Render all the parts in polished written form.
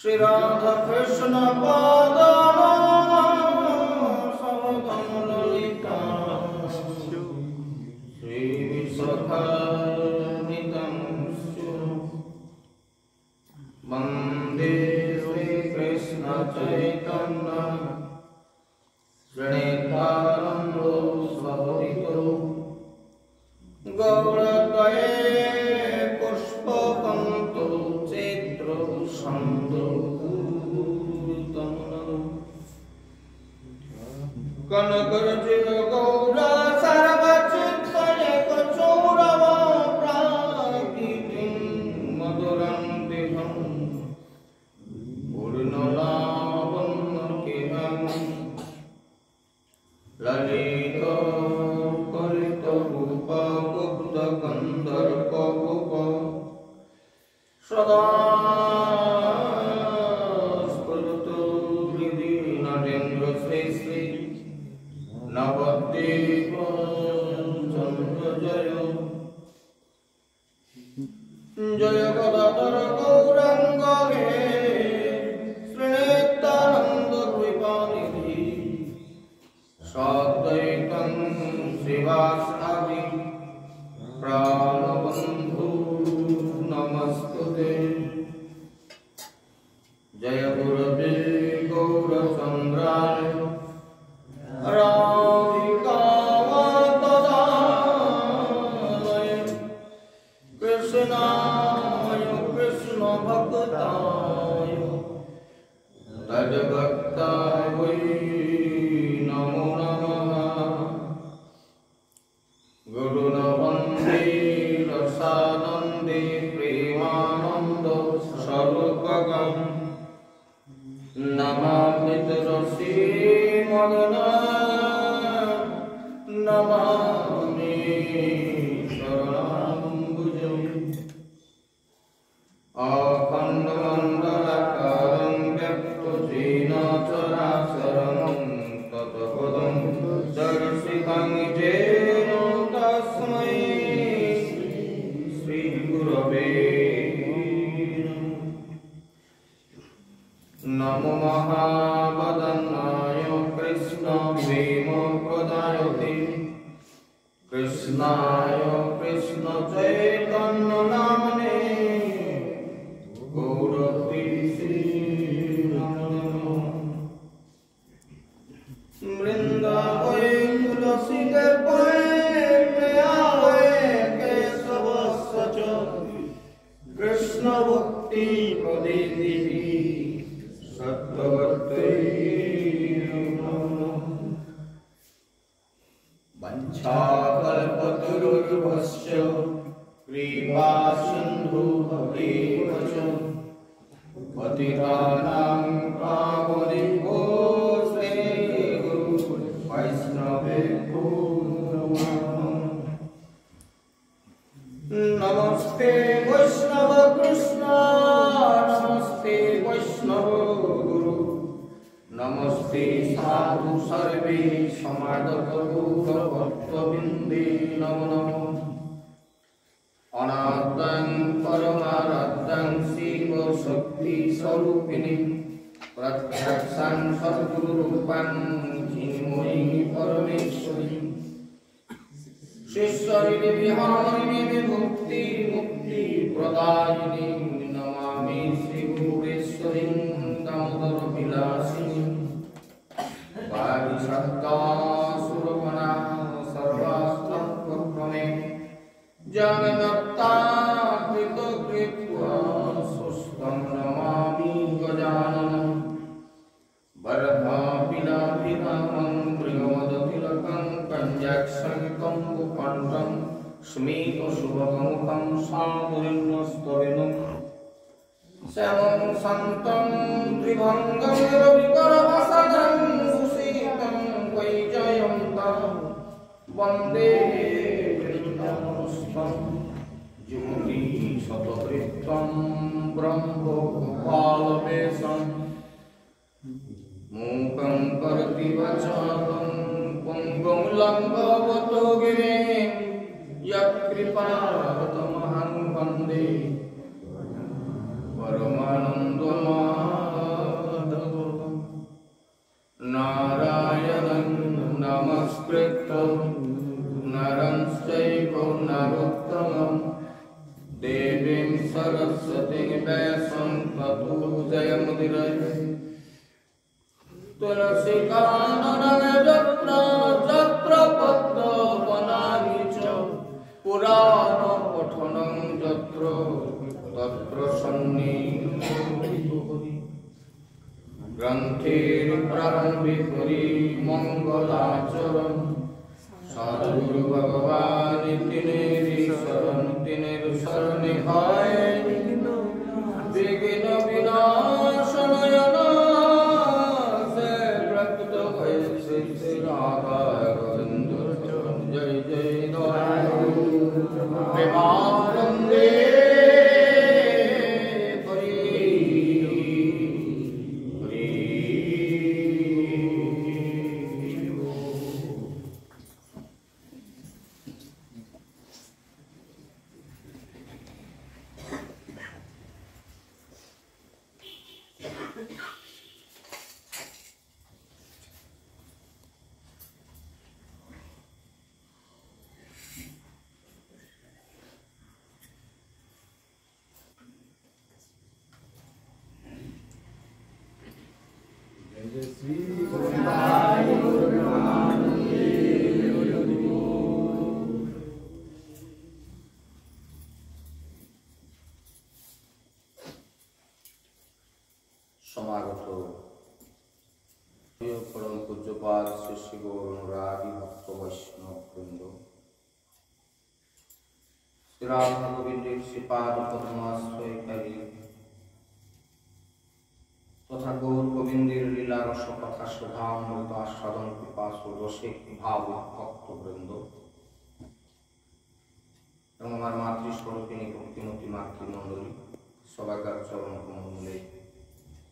Shri Radha Krishna Pada Savadana Lalita Shri Visakha Nitam Vande Shri Krishna Chaitanya Shri Nityananda Savadito Gauradaye Pushpa Panto Citra Sandro Kanakarajira Gaura Sarvachitaya Kachaurava Prakitim Maduram Diham Purnalavam Kiham Lalita Karita Rupa Gupta Gandharpa Rupa Sada Spurtu Vidhi Narendra Sri Navadeva Chandra Jaya Jaya Gadadhara Gauranga Sri Nityananda Kripanidhi Sadaitam Srivasthavi Pranabandhu Namastute Jaya Gurave Gaura Chandraya Radhika Vatadalaya Krishnaya Krishna Bhaktaya Tadbhaktaya Namo Namaha Guruna Vande Rasanande Premananda Sarupagam Namamritarasi Madana Namami Saranambujam Akhandamandalakaram Vyaktajena Characharam Tatapadam Darshikam Jena Tasmai Sri Gurave Namo Mahabhadanaya Krishna Vema Pradayate Krishnaya Krishna Chaitanya Namane Gaurati Sri Namo Vrindavai Tulasi Devai Prayavai Kesava Sacha Krishna Bhakti Pradeti Sattvatte Vanchakalpatarurvasya Kripa Sindhu Bhakti-vaca Patitanam Pavanebhyo Shri Guru Vaishnavebhyo Namo Namaste Vaishnava Krishna Namaste Vaishnava Guru Namaste Sadhu Sarve Samadaka Bhuta Bhaktavinde Namo Namo Anadang Paramaradang Siva Shakti Sarupini Pratyaksan Sadguru Rupan Chinmoyi Parameshwari Shishari Vihari Vibhukti Mukti Pradayini Namami Sri Gureshwarim Damodara श्रद्धासुरगुणा सर्वास्तम्भक्रमे जगदत्ता कृतकृत्वा सुस्तं Namami गजाननं वरदापिलाभिरामं प्रियवदतिलकं कञ्जाक्षरितं कुकण्ठं स्मितसुभगमुखं सामुरिन्नस्तविनं श्यामं शान्तं त्रिभङ्गं रविकरवसनं सुशीतं वैजयन्तं वन्दे वृन्दावनस्थं ज्योतिशतदृष्टं ब्रह्मगोपालवेशम् मूकं करोति वाचालं पुंगं लङ्घयतो गिरिं यत्कृपातमहं वन्दे परमानन्दमाधवं नारायणं नमस्कृत्य नरं चैव नरोत्तमं देवीं सरस्वतीं व्यासं ततो जयमुदीरये तुलसीकाननं यत्र यत्र पद्मवनानि च पुराणपठनं यत्र तत्र सन्निधिर्भवति ग्रन्थेर्प्रारम्भे मङ्गलाचरणं सद्गुरु भगवान् तिनेरि शरणे हाय विघ्न विनाशनाय जय जय प्रेमानंदे समागत परम पूज्यपाद श्री श्री गौरादि भक्त वैष्णव वृंद श्री राधा गोविंद श्रीपाद पद्माश्रयकारी तथा गौर गोविंदर लीला रस कथा शोभामृत आस्वादन पिपासु रसिक भाव भक्त वृंद এবং আমার মাতৃস্বরূপিণী ভক্তিমতী মাতৃমণ্ডলী সবাইকার চরণ কমলে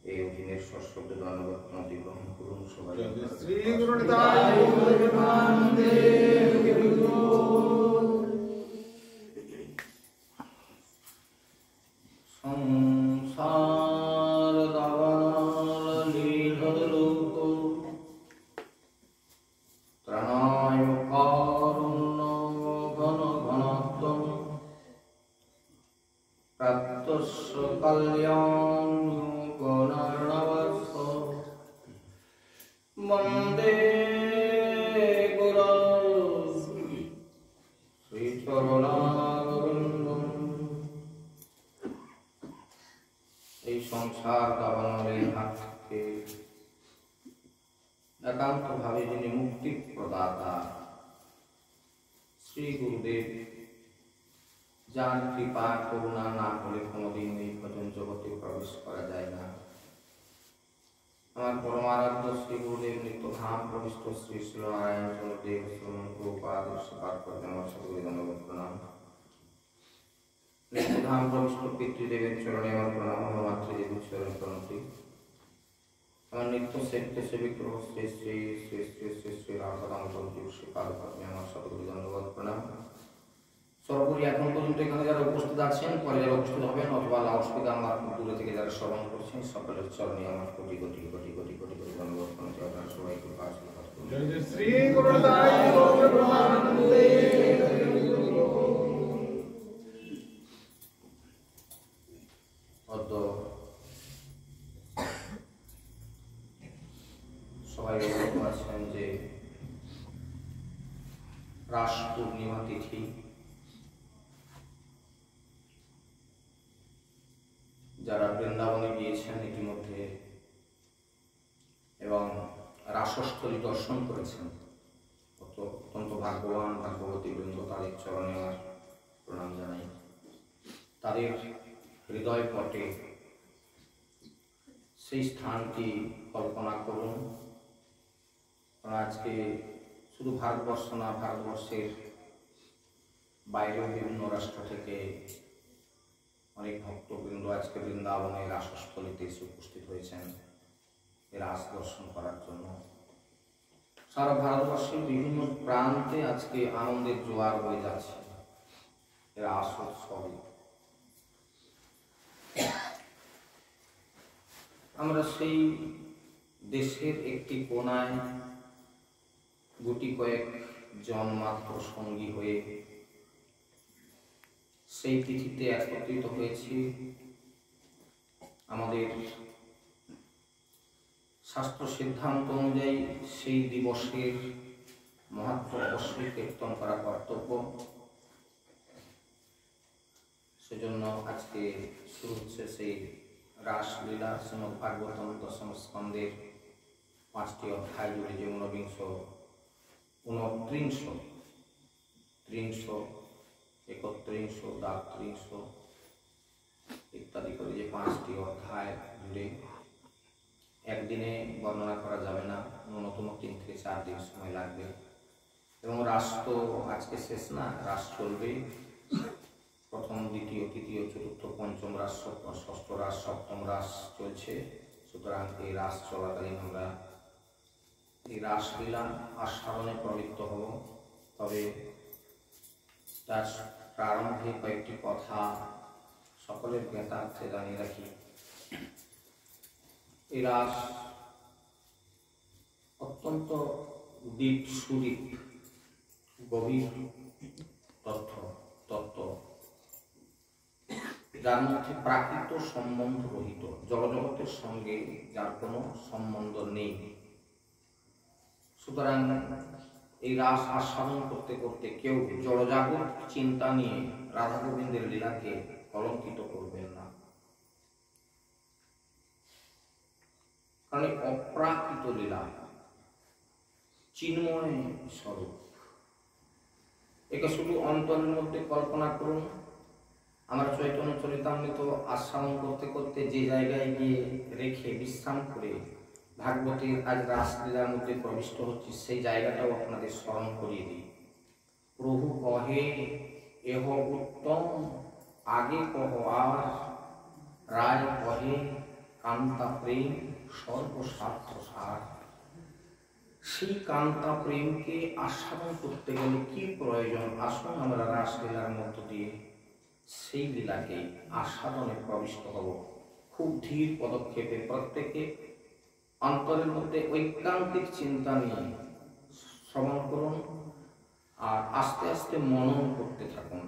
এই অধীনের ষষ্ঠ দানবত্নটি গ্রহণ করুন সবাই শ্রী গুরু নিতাই গৌরানন্দে সংসার দাবানল লীলদ লোক ত্রাণায় কারুণ্য ঘন ঘনত্বম প্রাপ্তস্য কল্যাণ গুণার্ণবস্য বন্দে গুরু শ্রীচরণারবিন্দম। এই সংসার দাবানলের হাত থেকে একান্তভাবে যিনি মুক্তি প্রদাতা শ্রী গুরুদেব, যার কৃপা করুণা না হলে কোনোদিন এই ভজন জগতে প্রবেশ করা যায় না। আমার পরমারাধ্য শ্রী গুরুদেব নিত্যধাম প্রবিষ্ট শ্রী শ্রী নারায়ণ চন্দ্র দেব প্রভুপাদ স্বীকার করতে আমার সকলে ধন্যবাদ প্রণাম। নিত্যধাম প্রবিষ্ট পিতৃদেবের চরণে আমার প্রণাম, আমার মাতৃদেবীর চরণে প্রণতি। আমার নিত্য সেবিত সেবিক শ্রী শ্রী শ্রী শ্রী শ্রী শ্রী রাধারাম শ্রীপাদ পদ্মে আমার সকলে ধন্যবাদ প্রণাম। সর্বোপরি এখন পর্যন্ত এখানে যারা উপস্থিত আছেন, পরে যারা উপস্থিত হবেন অথবা লাউডস্পিকার আমার দূরে থেকে যারা শ্রবণ করছেন, সকলের চরণে আমার কোটি কোটি কোটি কোটি কোটি কোটি ধন্যবাদ প্রণতি। আপনারা সবাইকে আশীর্বাদ করুন। শ্রী গুরু নিতাই গৌরানন্দে। সবাই অবগত আছেন যে রাস পূর্ণিমা তিথি, যারা বৃন্দাবনে গিয়েছেন ইতিমধ্যে এবং রাসস্থলী দর্শন করেছেন, অত্যন্ত ভাগ্যবান ভাগ্যবতী বৃন্দ, তাদের চরণে আমার প্রণাম জানাই। তাদের হৃদয় পটে সেই স্থানটি কল্পনা করুন। আজকে শুধু ভারতবর্ষ না, ভারতবর্ষের বাইরেও বিভিন্ন রাষ্ট্র থেকে অনেক ভক্তবৃন্দ আজকে বৃন্দাবনের রাসস্থলীতে এসে উপস্থিত হয়েছেন রাস দর্শন করার জন্য। সারা ভারতবর্ষের বিভিন্ন প্রান্তে আজকে আনন্দের জোয়ার বয়ে যাচ্ছে রাস উৎসবে। আমরা সেই দেশের একটি কোণায় গুটি কয়েক জন মাত্র সঙ্গী হয়ে সেই তিথিতে একত্রিত হয়েছি। আমাদের শাস্ত্র সিদ্ধান্ত অনুযায়ী সেই দিবসের মহাত্ম অবশ্যই কীর্তন করা কর্তব্য। সেজন্য আজকে শুরু হচ্ছে সেই রাসলীলা। শ্রীমদ্ ভাগবতম দশম স্কন্ধের 5টি অধ্যায় জুড়ে যে 29, 29, 30, 31, 32 ইত্যাদি করে যে 5টি অধ্যায় জুড়ে একদিনে বর্ণনা করা যাবে না, ন্যূনতম 3 থেকে 4 দিন সময় লাগবে। এবং রাস তো আজকে শেষ না, রাস চলবে। প্রথম, দ্বিতীয়, তৃতীয়, চতুর্থ, পঞ্চম রাস, ষষ্ঠ রাস, সপ্তম রাস চলছে। সুতরাং এই রাস চলাকালীন আমরা এই রাসলীলা আস্বাদনে প্রবৃত্ত হব। তবে তার প্রারম্ভে কয়েকটি কথা সকলের জ্ঞাতার্থে জানিয়ে রাখি। এই রাস অত্যন্ত দীপ সুদীপ গভীর তত্ত্ব, যার মধ্যে প্রাকৃত সম্বন্ধ রহিত, জগজগতের সঙ্গে যার কোনো সম্বন্ধ নেই। সুতরাং এই রাস আস্বাদন করতে করতে কেউ জড়জাগত চিন্তা নিয়ে রাধা গোবিন্দের লীলাকে কলঙ্কিত করবেন না। কারণ অপ্রাকৃত লীলা, চিন্ময় স্বরূপ। একে শুধু অন্তরের মধ্যে কল্পনা করুন। আমরা চৈতন্য চরিতামৃত আস্বাদন করতে করতে যে জায়গায় গিয়ে রেখে বিশ্রাম করে ভাগবতের আজ রাসলীলার মধ্যে প্রবিষ্ট হচ্ছি, সেই জায়গাটাও আপনাদের স্মরণ করিয়ে দিই। প্রভু কহে এহ উত্তম আগে কহ আর, রায় কহে কান্তা প্রেম সর্বস্বার্থ সার। সেই কান্তা প্রেমকে আস্বাদন করতে গেলে কি প্রয়োজন? আসুন আমরা রাসলীলার মধ্য দিয়ে সেই লীলাকে আস্বাদনে প্রবিষ্ট হব। খুব ধীর পদক্ষেপে প্রত্যেকে অন্তরের মধ্যে ঐকান্তিক চিন্তা নিয়ে শ্রবণ করুন আর আস্তে আস্তে মনন করতে থাকুন।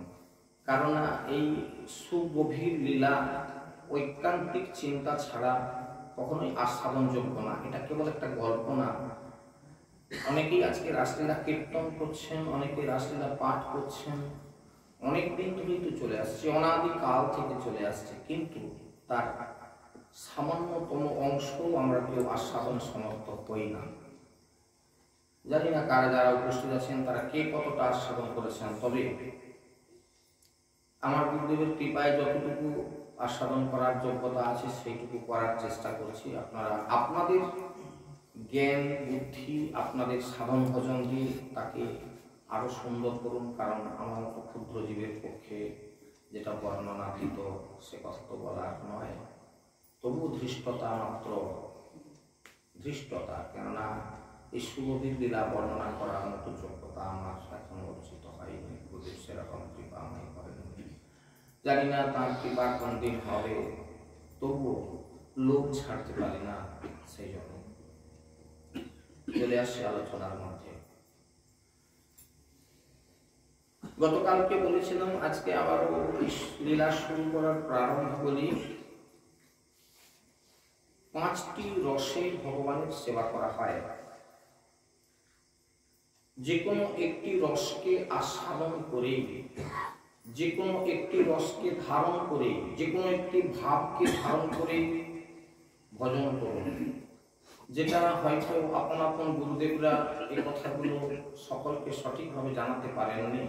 কারণ এই সুগভীর লীলা ঐকান্তিক চিন্তা ছাড়া কখনোই আস্বাদনযোগ্য না। এটা কেবল একটা গল্প না। অনেকেই আজকে রাসলীলা কীর্তন করছেন, অনেকে রাসলীলা পাঠ করছেন, অনেক দিন ধরেই তো চলে আসছে, অনাদিকাল থেকে চলে আসছে, কিন্তু তার সামান্যতম অংশ আমরা কেউ আস্বাদন সমর্থ হই না। জানি না কারা যারা উপস্থিত আছেন তারা কে কতটা আস্বাদন করেছেন। তবে আমার গুরুদেবের কৃপায় যতটুকু আস্বাদন করার যোগ্যতা আছে সেইটুকু করার চেষ্টা করছি। আপনারা আপনাদের জ্ঞান বুদ্ধি, আপনাদের সাধন ভজন দিয়ে তাকে আরো সুন্দর করুন। কারণ আমার মতো ক্ষুদ্র জীবের পক্ষে যেটা বর্ণনাতীত সে কথা তো বলার নয়। তবু ধৃষ্টতা মাত্র ধৃষ্টতা, কেননা এই সুগভীর লীলা বর্ণনা করার মতো যোগ্যতা আমার এখন অর্জিত হয়নি। গুরুদেব সেরকম কৃপা আমায় করেননি। জানি না তার কৃপা কোন দিন হবে, তবুও লোভ ছাড়তে পারি না। সেই জন্য চলে আসছে আলোচনার মধ্যে। গতকালকে বলেছিলাম, আজকে আবারও লীলা শুরু করার প্রারম্ভ বলি। 5টি রসে ভগবানের সেবা করা হয়। যে কোনো একটি রসকে আস্বাদন করে, যে কোনো একটি রসকে ধারণ করে, যে কোনো একটি ভাবকে ধারণ করে ভজন করুন। যেটা হয়তো আপন আপন গুরুদেবরা এই কথাগুলো সকলকে সঠিকভাবে জানাতে পারেননি।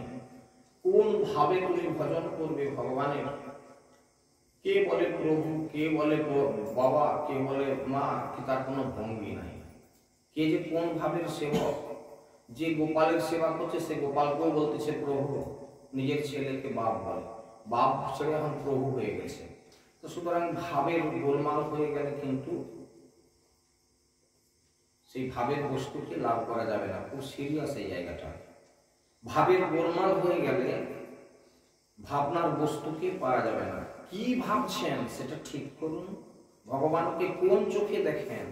কোন ভাবে তুমি ভজন করবে ভগবানের, কে বলে প্রভু, কে বলে বাবা, কে বলে মা, কি তার কোনো ভঙ্গি নাই। কে যে কোন ভাবের সেবক, যে গোপালের সেবা করছে সে গোপালকেও বলতেছে প্রভু, নিজের ছেলেকে বাপ বলে, বাপ ছেলে এখন প্রভু হয়ে গেছে। তো সুতরাং ভাবের গোলমাল হয়ে গেলে কিন্তু সেই ভাবের বস্তুকে লাভ করা যাবে না। খুব সিরিয়াস এই জায়গাটা। ভাবের গোলমাল হয়ে গেলে ভাবনার বস্তুকে পাওয়া যাবে না। কি ভাবছেন সেটা ঠিক করুন, ভগবানকে কোন চোখে দেখেন।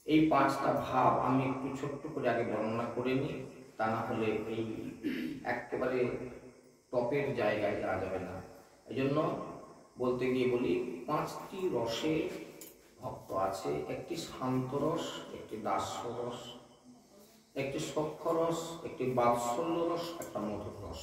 এই পাঁচটা ভাব আমি একটু ছোট্ট করে আগে বর্ণনা করে নিই, তা না হলে এই একেবারে টপের জায়গায় যাওয়া যাবে না। এই জন্য বলতে গিয়ে বলি, পাঁচটি রসে ভক্ত আছে। একটি শান্ত রস, একটি দাস্য রস, একটি সখ্য রস, একটি বাৎসল্য রস, একটা মধুর রস।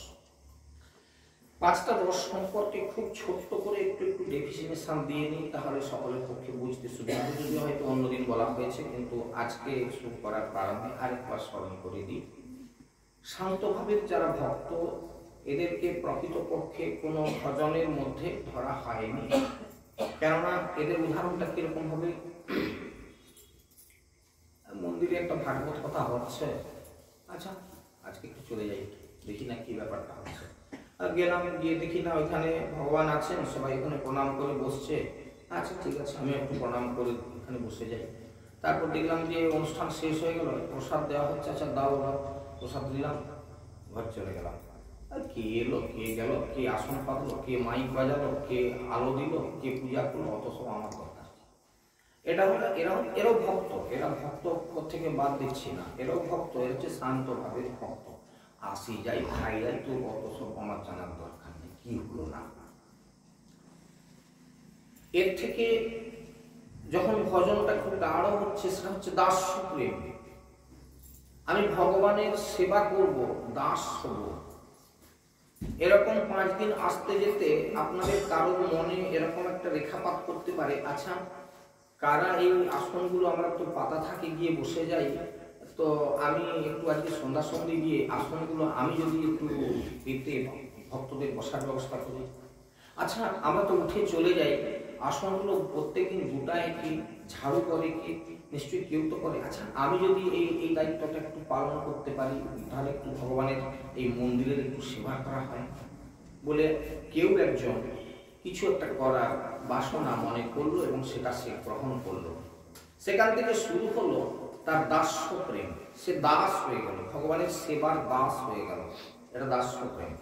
পাঁচটা রস সম্পর্কে খুব ছোট্ট করে একটু ডেফিনেশন দিয়ে নিই, তাহলে সকলের পক্ষে বুঝতে সুবিধা। যদি হয়তো অন্যদিন বলা হয়েছে, কিন্তু আজকে শুরু করার কারণে আরেকবার স্মরণ করে দিই। শান্তভাবের যারা ভক্ত, এদেরকে প্রকৃতপক্ষে কোনো ভজনের মধ্যে ধরা হয়নি। কেননা এদের উদাহরণটা কিরকম হবে, মন্দিরে একটা ভাগবত কথা হচ্ছে, আচ্ছা আজকে একটু চলে যাই, দেখি না কি ব্যাপারটা হচ্ছে। আর গেলাম, গিয়ে দেখি না ওইখানে ভগবান আছেন, সবাই এখানে প্রণাম করে বসছে। আচ্ছা ঠিক আছে, আমি একটু প্রণাম করে এখানে বসে যাই। তারপর দেখলাম যে অনুষ্ঠান শেষ হয়ে গেল, প্রসাদ দেওয়া হচ্ছে, আচ্ছা দাও প্রসাদ দিলাম, ঘর চলে গেলাম। আর কে এলো, কে গেল, কে আসন পাতলো, কে মাইক বাজালো, কে আলো দিল, কে পূজা করলো, অত সব আমার দরকার। এটা হলো এরাও ভক্ত, এরা ভক্ত থেকে বাদ দিচ্ছি না, এরাও ভক্ত, এর হচ্ছে শান্ত ভাবের ভক্ত। আসি যাই, খাই যাই, তো অত সব আমার জানার দরকার নেই, কি হলো না। এর থেকে যখন ভজনটা খুব গাঢ় হচ্ছে, সেটা হচ্ছে দাস্য প্রেম। আমি ভগবানের সেবা করব, দাস হব। এরকম 5 দিন আসতে যেতে আপনাদের কারোর মনে এরকম একটা রেখাপাত করতে পারে, আচ্ছা কারা এই আসনগুলো আমরা তো পাতা থাকে গিয়ে বসে যাই, তো আমি একটু আজকে সন্ধ্যা সন্ধ্যে গিয়ে আসনগুলো আমি যদি একটু পেতে ভক্তদের বসার ব্যবস্থা করি। আচ্ছা আমরা তো উঠে চলে যাই, আসনগুলো প্রত্যেকদিন গোটায় কি, ঝাড়ু করে কি, নিশ্চয়ই কেউ তো করে। আচ্ছা আমি যদি এই দায়িত্বটা একটু পালন করতে পারি, তাহলে একটু ভগবানের এই মন্দিরের একটু সেবা করা হয় বলে কেউ একজন কিছু একটা করার বাসনা মনে করলো এবং সেটা সে গ্রহণ করলো। সেখান থেকে শুরু হলো তার দাস্য প্রেম, সে দাস হয়ে গেল, ভগবানের সেবার দাস হয়ে গেল, এটা দাস্য প্রেম।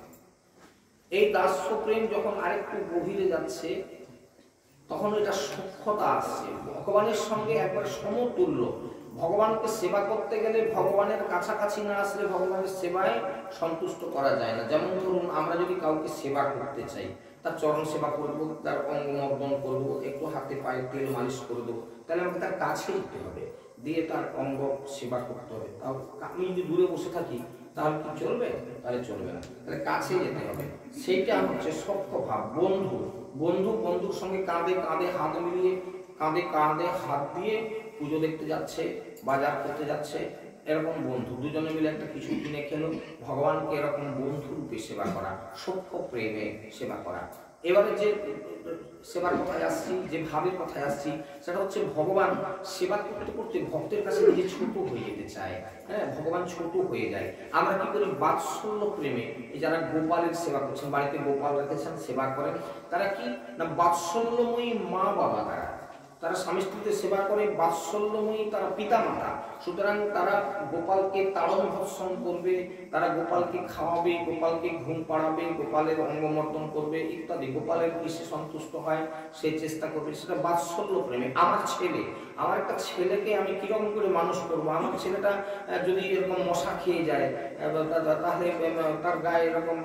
এই দাস্য প্রেম যখন আরেকটু গভীরে যাচ্ছে, তখন এটা সূক্ষ্মতা আসছে, ভগবানের সঙ্গে একবার সমতুল্য। ভগবানকে সেবা করতে গেলে ভগবানের কাছাকাছি না আসলে ভগবানের সেবায় সন্তুষ্ট করা যায় না। যেমন ধরুন আমরা যদি কাউকে সেবা করতে চাই, তার চরণ সেবা করব, তার অঙ্গমর্দন করব, একটু হাতে পায়ে তেল মালিশ করে দেবো, তাহলে আমাকে তার কাছে যেতে হবে, দিয়ে তার অঙ্গ সেবা করতে হবে। তাও আমি যদি দূরে বসে থাকি তাহলে কি চলবে? তাহলে চলবে না, তাহলে কাছে যেতে হবে। সেইটা হচ্ছে সখ্য ভাব। বন্ধুর সঙ্গে কাঁধে কাঁধে হাত মিলিয়ে, কাঁধে কাঁধে হাত দিয়ে পুজো দেখতে যাচ্ছে, বাজার করতে যাচ্ছে, এরকম বন্ধু দুজনে মিলে একটা কিছু কিনে খেলো, ভগবানকে এরকম বন্ধু রূপে সেবা করা, সখ্য প্রেমে সেবা করা। এবারে যে সেবার কথায় আসছি, যে ভাবের কথায় আসছি, সেটা হচ্ছে ভগবান সেবা করতে করতে ভক্তের কাছে নিজে ছোট হয়ে যেতে চায়। হ্যাঁ, ভগবান ছোট হয়ে যায়। আমরা কি করি? বাৎসল্য প্রেমে, যারা গোপালের সেবা করছেন, বাড়িতে গোপাল রেখেছেন, সেবা করেন, তারা কি না বাৎসল্যময়ী মা বাবা, তারা স্বামী স্ত্রীতে সেবা করে, বাৎসল্যময়ী তারা পিতা মাতা। সুতরাং তারা গোপালকে তাড়ন ভৎসন করবে, তারা গোপালকে খাওয়াবে, গোপালকে ঘুম পাড়াবে, গোপালের অঙ্গমর্দন করবে ইত্যাদি। গোপালের কিসে সন্তুষ্ট হয় সে চেষ্টা করবে, সেটা বাৎসল্য প্রেমে। আমার একটা ছেলেকে আমি কিরকম করে মানুষ করবো? আমার ছেলেটা যদি এরকম মশা খেয়ে যায়, তাহলে তার গায়ে এরকম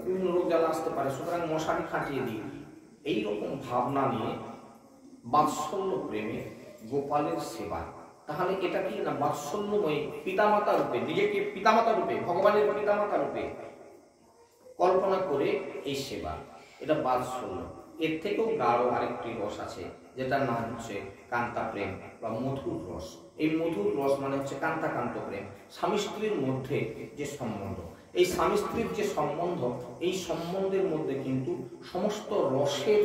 বিভিন্ন রোগ জ্বালা আসতে পারে, সুতরাং মশারি খাটিয়ে দিই। এইরকম ভাবনা নিয়ে বাৎসল্য প্রেমে গোপালের সেবা, তাহলে এটা কি না বাৎসল্যময়ী পিতামাতা রূপে, নিজেকে পিতামাতা রূপে, ভগবানের পিতামাতা রূপে কল্পনা করে এই সেবা, এটা বাৎসল্য। এর থেকেও গাঢ় আরেকটি রস আছে, যেটার নাম হচ্ছে কান্তা প্রেম বা মধুর রস। এই মধুর রস মানে হচ্ছে কান্তাকান্ত প্রেম, স্বামী স্ত্রীর মধ্যে যে সম্বন্ধ। এই স্বামী স্ত্রীর যে সম্বন্ধ, এই সম্বন্ধের মধ্যে কিন্তু সমস্ত রসের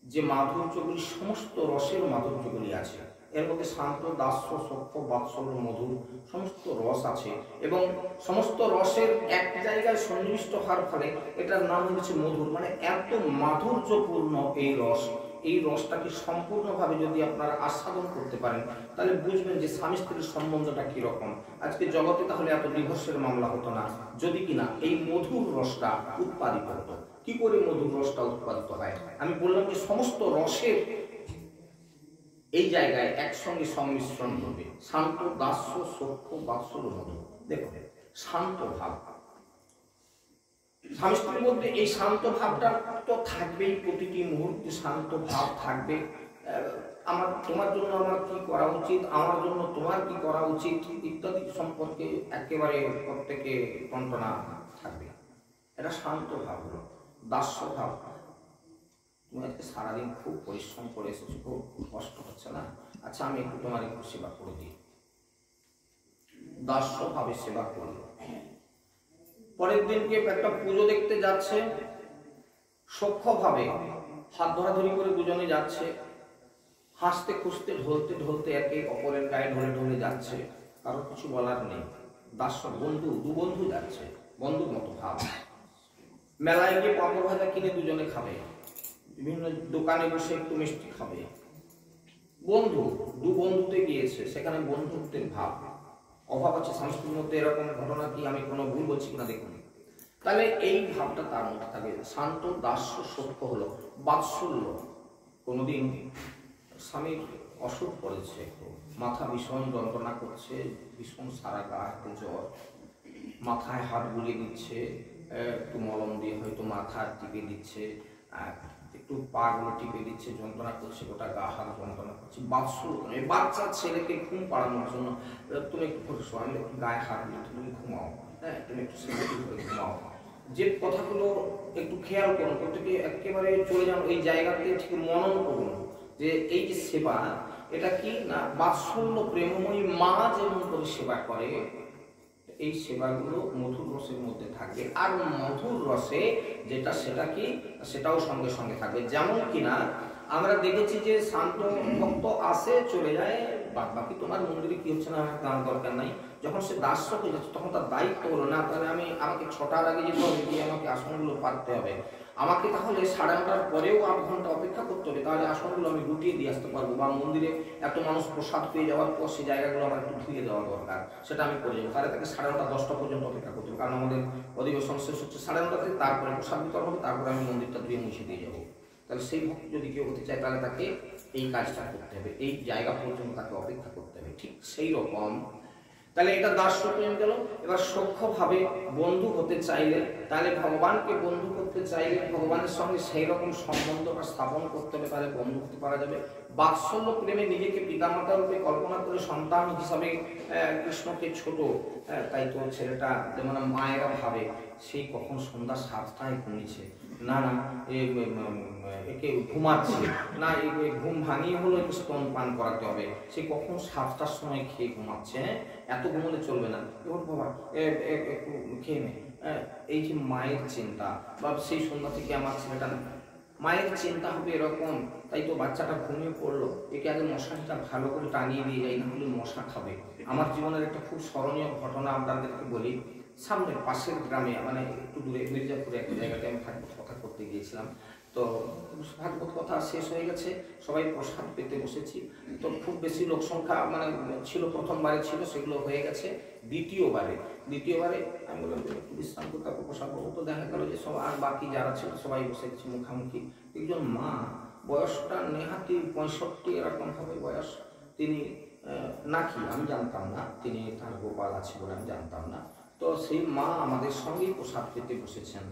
যে মাধুর্যগুলি, সমস্ত রসের মাধুর্যগুলি আছে। এর মধ্যে শান্ত, দাস্য, সখ্য, বাৎসল্য, মধুর সমস্ত রস আছে, এবং সমস্ত রসের এক জায়গায় সন্নিবিষ্ট হওয়ার ফলে এটার নাম হচ্ছে মধুর। মানে এত মাধুর্যপূর্ণ এই রস, এই রসটাকে সম্পূর্ণভাবে যদি আপনারা আস্বাদন করতে পারেন, তাহলে বুঝবেন যে স্বামী স্ত্রীর সম্বন্ধটা কিরকম। আজকে জগতে তাহলে এত ডিভোর্সের মামলা হতো না, যদি কিনা এই মধুর রসটা উৎপাদিত হতো। কি করে মধুর রসটা উৎপাদিত হয়? আমি বললাম যে সমস্ত রসের এই জায়গায় একসঙ্গে সংমিশ্রণ হবে, শান্ত, দাস্য, সখ্য, বাৎসল্য, মধু। দেখো, শান্ত ভাব, স্বামী স্ত্রীর মধ্যে এই শান্ত ভাবটা তো থাকবেই, প্রতিটি মুহূর্তে শান্ত ভাব থাকবে। আমার তোমার জন্য আমার কি করা উচিত, আমার জন্য তোমার কি করা উচিত ইত্যাদি সম্পর্কে একেবারে প্রত্যেকে টনটনা থাকবে। এটা শান্ত ভাব হলো। দাস্য ভাব, তুমি আজকে সারাদিন খুব পরিশ্রম করে এসেছো, খুব কষ্ট হচ্ছে না, আচ্ছা আমি একটু তোমার একটু সেবা করে দিই, দাস্য ভাবে সেবা করলো। পরের দিনকে একটা পুজো দেখতে যাচ্ছে, সখ্য ভাবে হাত ধরাধরি করে দুজনে যাচ্ছে, হাসতে খুঁজতে ঢলতে ঢলতে একে অপরের গায়ে ঢলে ঢলে যাচ্ছে, কারো কিছু বলার নেই। দাস্য, বন্ধু, দু বন্ধু যাচ্ছে, বন্ধুর মতো ভাব। মেলায় গিয়ে পাঁপড় ভাজা কিনে দুজনে খাবে, বিভিন্ন দোকানে বসে একটু মিষ্টি খাবে, বন্ধু, দু বন্ধুতে গিয়েছে, সেখানে বন্ধুত্বের ভাব। অভাব আছে স্বামী স্ত্রীর মধ্যে, এরকম ঘটনা কি আমি কোনো ভুল বলছি কিনা দেখুন। তাহলে এই ভাবটা তার মধ্যে থাকে। শান্ত, দাস্য, সখ্য হলো বাৎসল্য। কোনোদিন স্বামীর অসুখ পড়েছে, মাথা ভীষণ যন্ত্রণা করছে, ভীষণ সারা গা হাতে জ্বর, মাথায় হাত বুলিয়ে দিচ্ছে, একটু মলম দিয়ে হয়তো মাথা টিপে দিচ্ছে, একটু পা গুলো টিপে দিচ্ছে, যন্ত্রণা করছে, গোটা গা হাত যন্ত্রণা করছে, বাৎসল্য। এই বাচ্চা ছেলেকে ঘুম পাড়ানোর জন্য তুমি একটু করে শো, আমি একটু গায়ে হাত দিই, তুমি ঘুমাও, হ্যাঁ তুমি একটু সিম্পলি করে ঘুমাও। যে কথাগুলো একটু খেয়াল করুন, প্রত্যেকে একেবারে চলে যান ওই জায়গাতে, ঠিক মনন করুন যে এই যে সেবা, এটা কি না বাৎসল্য প্রেমময়ী মা যেমন করে সেবা করে, এই সেবাগুলো মধুর রসের মধ্যে থাকবে। আর মধুর রসে যেটা, সেটা কি, সেটাও সঙ্গে সঙ্গে থাকবে। যেমন কিনা আমরা দেখেছি যে শান্ত ভক্ত আসে চলে যায়, বাকি তোমার মন্দিরে কি হচ্ছে না আমার জানার দরকার নাই। যখন সে দাস্য হয়ে যাচ্ছে, তখন তার দায়িত্ব হলো না, তাহলে আমাকে 6টার আগে যেতে হবে, গিয়ে আমাকে আসনগুলো পাততে হবে, আমাকে তাহলে 9:30টার পরেও 8 ঘন্টা অপেক্ষা করতে হবে, তাহলে আসনগুলো আমি গুটিয়ে দিয়ে আসতে পারবো। বা মন্দিরে এত মানুষ প্রসাদ পেয়ে যাওয়ার পর সেই জায়গাগুলো আমার একটু ধুয়ে দেওয়া দরকার, সেটা আমি করে যাবো। তাহলে তাকে 9:30, 10টা পর্যন্ত অপেক্ষা করতে হবে, কারণ আমাদের অধিবেশন শেষ হচ্ছে 9:30টাতে, তারপরে প্রসাদ বিতরণ হবে, তারপরে আমি মন্দিরটা ধুয়ে মুছে দিয়ে যাবো। তাহলে সেই ভক্ত যদি কেউ হতে চায়, তাহলে তাকে এই কাজটা করতে হবে, এই জায়গা পর্যন্ত তাকে অপেক্ষা করতে হবে। ঠিক সেই রকম তাহলে এটা দাস্য প্রেম গেল। এবার সখ্যভাবে বন্ধু হতে চাইলে, তাহলে ভগবানকে বন্ধু করতে চাইলে ভগবানের সঙ্গে সেই রকম সম্বন্ধটা স্থাপন করতে হবে, তাহলে বন্ধু হতে পারা যাবে। বাৎসল্য প্রেমে নিজেকে পিতামাতা রূপে কল্পনা করে সন্তান হিসাবে কৃষ্ণকে ছোট, তাই তো ছেলেটা যেমন মায়েরা ভাবে সেই কখন সন্ধ্যা 7টায় ঘুমিয়েছে, না না একে ঘুমাচ্ছে না, ঘুম ভাঙিয়ে হলো একটু স্তন পান করাতে হবে, সে কখন 7টার সময় খেয়ে ঘুমাচ্ছে, এত ঘুমোলে চলবে না, এবার বাবা একটু খেয়ে নে। এই যে মায়ের চিন্তা, বা সেই সন্ধ্যা থেকে আমার ছেলেটা, মায়ের চিন্তা হবে এরকম, তাই তো বাচ্চাটা ঘুমিয়ে পড়লো, একে আগে মশারিটা ভালো করে টানিয়ে দিয়ে যাই, না হলে মশা খাবে। আমার জীবনের একটা খুব স্মরণীয় ঘটনা আপনাদেরকে বলি। সামনে পাশের গ্রামে, মানে একটু দূরে মির্জাপুরে একটা জায়গাতে আমি ভাগবত কথা করতে গিয়েছিলাম। তো ভাগবত কথা শেষ হয়ে গেছে, সবাই প্রসাদ পেতে বসেছি। তো খুব বেশি লোক সংখ্যা মানে ছিল, প্রথমবারে ছিল, সেগুলো হয়ে গেছে। দ্বিতীয়বারে আমি বললাম একটু বিশ্রাম করতে, তারপর প্রসাদ পাবো। তো দেখা গেল যে সব আর বাকি যারা ছিল সবাই বসে গেছে মুখামুখি। একজন মা, বয়সটা নেহাতি 65 এরকম হবে বয়স, তিনি নাকি আমি জানতাম না, তিনি তার গোপাল আছে বলে আমি জানতাম না। তো সেই মা আমাদের সঙ্গেই প্রসাদ পেতে বসেছেন,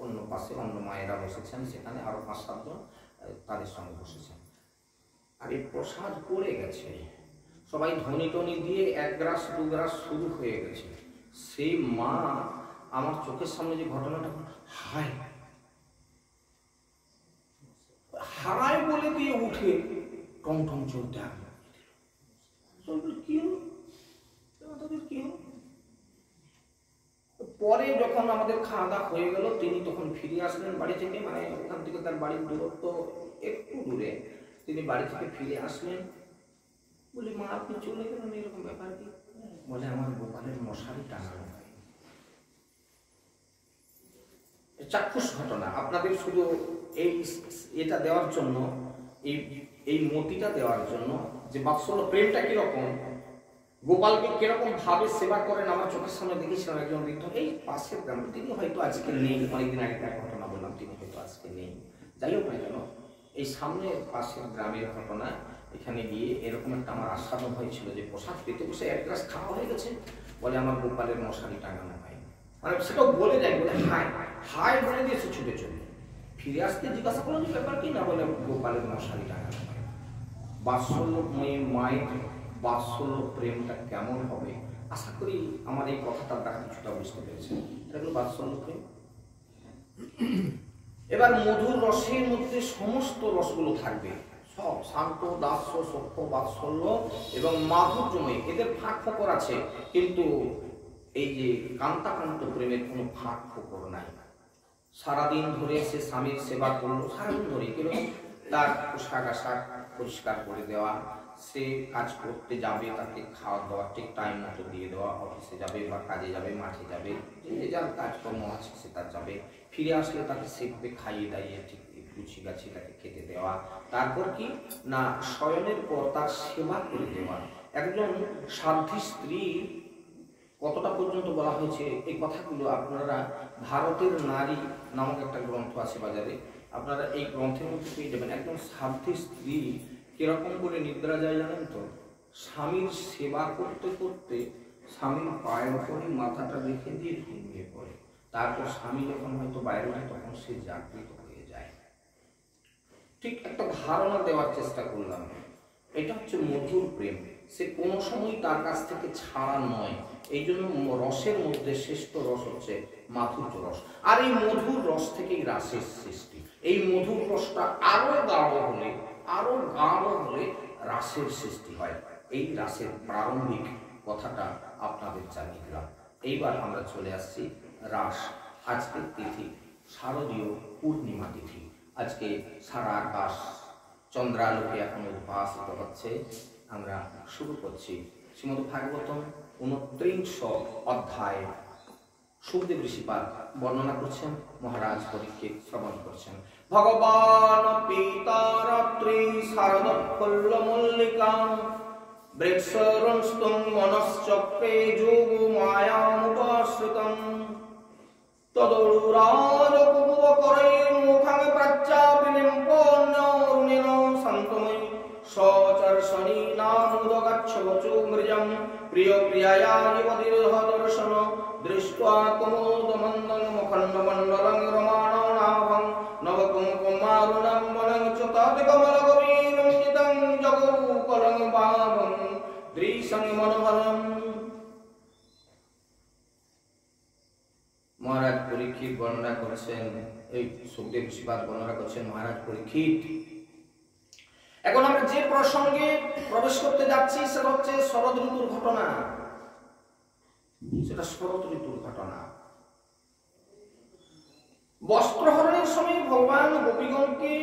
অন্য পাশে অন্য মায়েরা বসেছেন, সেখানে আরো 5-7 জন তাদের সঙ্গে বসেছেন। আর এই প্রসাদ পড়ে গেছে, সবাই ধনী টনি দিয়ে 1 গ্রাস 2 গ্রাস শুরু হয়ে গেছে। সেই মা আমার চোখের সামনে যে ঘটনাটা, হায় হারায় বলে দিয়ে উঠে টং টং চলতে হবে। কি হলো তাদের, কি হলো? পরে যখন আমাদের খাওয়া দাওয়া হয়ে গেল, তিনি তখন ফিরে আসলেন বাড়ি থেকে, মানে ওখান থেকে তার বাড়ির দূরত্ব একটু দূরে, তিনি বাড়ি থেকে ফিরে আসলেন। বলি, মা আপনি চলে গেলেন, এরকম ব্যাপার কি? বলে, আমার গোপালের মশারি টাঙানো হয়। চাক্ষুষ ঘটনা আপনাদের শুধু এই এটা দেওয়ার জন্য, এই মতিটা দেওয়ার জন্য যে বাৎসল্য প্রেমটা কিরকম, গোপালকে কিরকম ভাবে সেবা করেন আমার চোখের সামনে দেখেছিলাম। একজন বৃদ্ধ এই পাশের গ্রামে, তিনি হয়তো আজকে নেই, অনেকদিন আগে তার ঘটনা বললাম, তিনি হয়তো আজকে নেই, যাই হোক না কেন, এই সামনে পাশের গ্রামের ঘটনা। এখানে গিয়ে এরকম একটা আমার আস্বাদন হয়েছিল যে প্রসাদ পেতে বসে 1 গ্লাস খাওয়া হয়ে গেছে। বলে, আমার গোপালের মশারি টাঙানো হয়। মানে সেটাও বলে যায়, বলে হাই হাই বলে দিয়েছে ছুটে চলে। ফিরে আসতে জিজ্ঞাসা করলো যে ব্যাপার কি, না বলে গোপালের মশারি টাঙানো হয়। বাৎসল্যময়ী মায়ের বাৎসল্য প্রেমটা কেমন হবে, আশা করি আমার এই কথাটা দ্বারা কিছুটা বুঝতে পেরেছেন। এটা হলো বাৎসল্য প্রেম। এবার মধুর রসের মধ্যে সমস্ত রসগুলো থাকবে, সব শান্ত, দাস্য, সখ্য, বাৎসল্য এবং মাধুর্যময়, এদের ফাঁক ফোকর আছে, কিন্তু এই যে কান্তাকান্ত প্রেমের কোনো ফাঁক ফোকর নাই। সারাদিন ধরে সে স্বামীর সেবা করলো, সারাদিন ধরে কিরকম তার পোশাক আশাক পরিষ্কার করে দেওয়া, সে কাজ করতে যাবে তাকে খাওয়া দাওয়া ঠিক টাইম মতো দিয়ে দেওয়া, অফিসে যাবে বা কাজে যাবে, মাঠে যাবে, যে যার কাজকর্ম আছে সে তার যাবে, ফিরে আসলে তাকে সেভাবে খাইয়ে দাইয়ে ঠিক গুছি গাছি তাকে খেতে দেওয়া। তারপর কি না, শয়নের পর তার সেবা করে দেওয়া। একজন সাধ্বী স্ত্রী কতটা পর্যন্ত বলা হয়েছে, এই কথাগুলো আপনারা ভারতের নারী নামক একটা গ্রন্থ আছে বাজারে, আপনারা এই গ্রন্থের মধ্যে পেয়ে যাবেন। একজন সাধ্বী স্ত্রী কিরকম করে নিদ্রা যায় জানেন তো? স্বামীর সেবা করতে করতে স্বামীর পায়ের উপরে মাথাটা রেখে দিয়ে ঘুমিয়ে পড়ে। তারপর স্বামী যখন হয়তো বাইরে ওঠে তখন সে জাগৃত হয়ে যায়। ঠিক একটা ধারণা দেওয়ার চেষ্টা করলাম। এটা হচ্ছে মধুর প্রেম, সে কোনো সময় তার কাছ থেকে ছাড়া নয়। এই জন্য রসের মধ্যে শ্রেষ্ঠ রস হচ্ছে মাধুর্য রস। আর এই মধুর রস থেকেই রাসের সৃষ্টি। এই মধুর রসটা আরো গাঢ় হলে রাসের সৃষ্টি হয়। এই রাসের প্রারম্ভিক কথাটা আপনাদের জানিয়ে দিলাম। এইবার আমরা চলে আসছি রাস। আজকের তিথি শারদীয় পূর্ণিমা তিথি। আজকে সারা আকাশ চন্দ্রালোকে এখন উদ্ভাসিত হচ্ছে। আমরা শুরু করছি শ্রীমদ্ ভাগবতম 29 অধ্যায়। সুখদেব ঋষিপাদ বর্ণনা করছেন, মহারাজ পরীক্ষিত শ্রবণ করছেন। ভগবান পিতা রাত্রি শারদফল্ল মল্লিকা বৃক্ষরংস্তুং মনশ্চক্রে যোগ মায়ামুপাশ্রিতং তদুরাজকুবকরে মুখং প্রাচ্যাপিলিম্পন্যর্ণিন সন্তময়ী সচর্ষণী নামুদগচ্ছবচো মৃজং প্রিয় প্রিয়ায়া যুবতির্হদর্শন দৃष्ट्वा কুমুদমন্দং মুখণ্ডমণ্ডলং রমাণনাভং নবকুঙ্কুমারুণং বলং চ তৎকমলগভীরং চিতং জগৌকলং ভাবং দৃশ্যং মনোহরম। মহারাজ পরীক্ষিত বর্ণনা করেছেন, এই সুখদেব ঋষিপাদ বর্ণনা করছেন মহারাজ পরীক্ষিত। এখন আমরা যে প্রসঙ্গে প্রবেশ করতে যাচ্ছি সেটা হচ্ছে শরৎ ঋতুর ঘটনা। সেটা শরৎ ঋতুর ঘটনা। বস্ত্রহরণের সময় ভগবান গোপীগণকে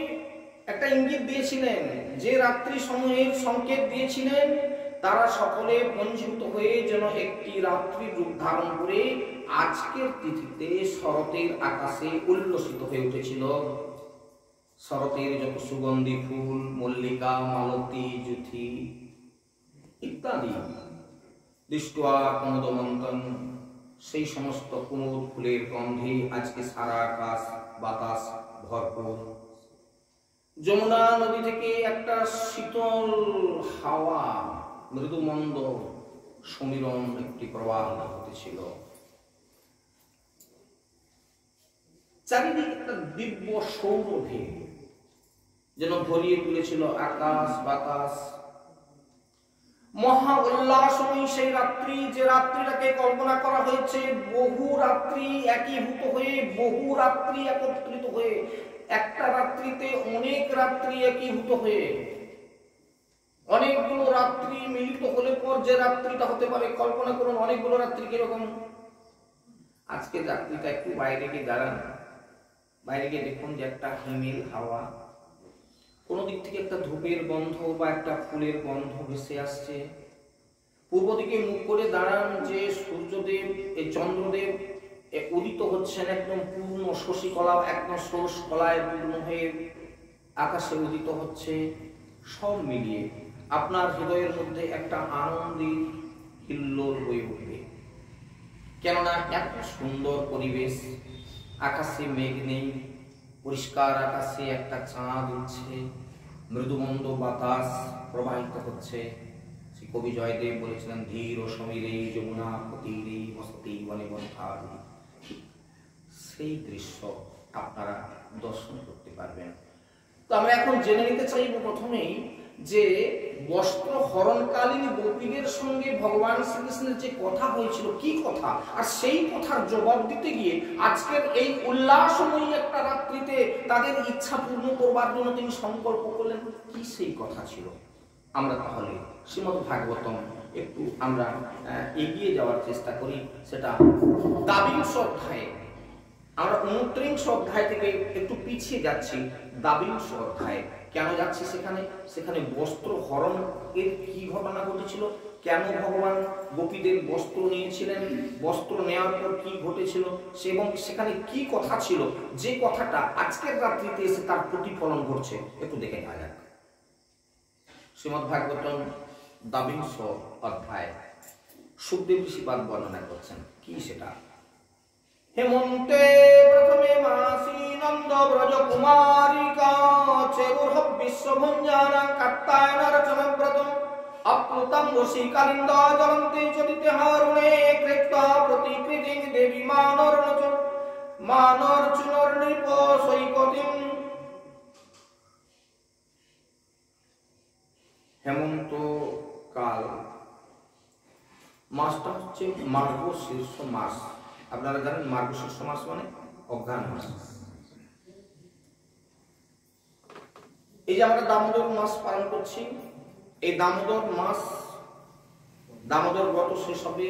একটা ইঙ্গিত দিয়েছিলেন, যে রাত্রি সময়ের সংকেত দিয়েছিলেন তারা সকলে পঞ্জীভূত হয়ে যেন একটি রাত্রি রূপ ধারণ করে আজকের তিথিতে শরতের আকাশে উল্লসিত হয়ে উঠেছিল। শরতের যত সুগন্ধি ফুল, মল্লিকা, মালতী, জুথি ইত্যাদি, দৃष्ट्वा কুমুদমন্তং, সেই সমস্ত কুমুদ ফুলের গন্ধে আজকে সারা আকাশ বাতাস ভরপুর। যমুনা নদী থেকে একটা শীতল হাওয়া, মৃদু মন্দ সমীরণ একটি প্রবাহ হতেছিল। চারিদিকে একটা দিব্য সৌরভে যেন ভরিয়ে তুলেছিল আকাশ বাতাস। মহা উল্লাসময়ী সেই রাত্রি, যে রাত্রিটাকে কল্পনা করা হয়েছে বহু রাত্রি একীভূত হয়ে, বহু রাত্রি একত্রিত হয়ে, একটা রাত্রিতে অনেক রাত্রি একীভূত হয়ে, অনেকগুলো রাত্রি মিলিত হলে পর যে রাত্রিটা হতে পারে, কল্পনা করুন অনেকগুলো রাত্রি কিরকম। আজকে রাত্রিটা একটু বাইরে গিয়ে দাঁড়ান, বাইরে গিয়ে দেখুন যে একটা হিমেল হাওয়া, কোন দিক থেকে একটা ধূপের গন্ধ বা একটা ফুলের গন্ধ ভেসে আসছে। পূর্ব দিকে মুখ করে দাঁড়ান, যে সূর্যদেব, এই চন্দ্রদেব উদিত হচ্ছেন একদম পূর্ণ শশীকলা, একদম সরস কলায় পূর্ণ হয়ে আকাশে উদিত হচ্ছে। সব মিলিয়ে আপনার হৃদয়ের মধ্যে একটা আনন্দের হিল্লোল হয়ে উঠবে, কেননা এত সুন্দর পরিবেশ, আকাশে মেঘ নেই, পরিষ্কার আকাশে একটা চাঁদ উঠছে, মৃদুমন্দ বাতাস প্রবাহিত হচ্ছে। শ্রী কবি জয়দেব বলেছিলেন, ধীর ও সমীরে যমুনা তীরে বসতি বনে বনখালি। সেই দৃশ্য আপনারা দর্শন করতে পারবেন। তো আমরা এখন জেনে নিতে চাইব প্রথমেই যে বস্ত্র হরণকালীন গোপীদের সঙ্গে ভগবান শ্রীকৃষ্ণের যে কথা হয়েছিল, কি কথা, আর সেই কথার জবাব দিতে গিয়ে আজকের এই উল্লাসময়ী একটা রাত্রিতে তাদের ইচ্ছা পূর্ণ করবার জন্য তিনি সংকল্প করলেন। কি সেই কথা ছিল? আমরা তাহলে শ্রীমদ্ ভাগবতম একটু আমরা এগিয়ে যাওয়ার চেষ্টা করি। সেটা দ্বাবিংশ অধ্যায়ে, আমরা 29 অধ্যায় থেকে একটু পিছিয়ে যাচ্ছি দ্বাবিংশ অধ্যায়ে। কেন যাচ্ছি সেখানে? সেখানে বস্ত্র হরণ এর কি ঘটনা ঘটেছিল, কেন ভগবান গোপীদের বস্ত্র নিয়েছিলেন, বস্ত্র নেওয়ার পর কি ঘটেছিল, এবং সেখানে কি কথা ছিল, যে কথাটা আজকের রাত্রিতে এসে তার প্রতিফলন ঘটছে, একটু দেখে নেওয়া যাক। শ্রীমদ্ ভাগবতম দ্বাবিংশ অধ্যায় সুখদেব ঋষিপাদ বর্ণনা করছেন। কি সেটা? হেমন্তে প্রথমে মাসি নন্দ ব্রজ কুমারিকা চেরুর্হ বিশ্বভঞ্জানা কাত্তায়ন রচনব্রতম অপ্লুতম রসিকালিন্দা জ্বলন্তে চলিতে হারুণে কৃত্বা প্রতিকৃতিং দেবী মানরচুনর নৃপ সৈকতিম। হেমন্ত কাল মাসটা হচ্ছে মার্গশীর্ষ মাস। আপনারা জানেন মার্গশীর্ষ মাস মানে অঘ্রাণ মাস। এই যে আমরা দামোদর মাস পালন করছি, এই দামোদর মাস, দামোদর ব্রত শেষ হবে,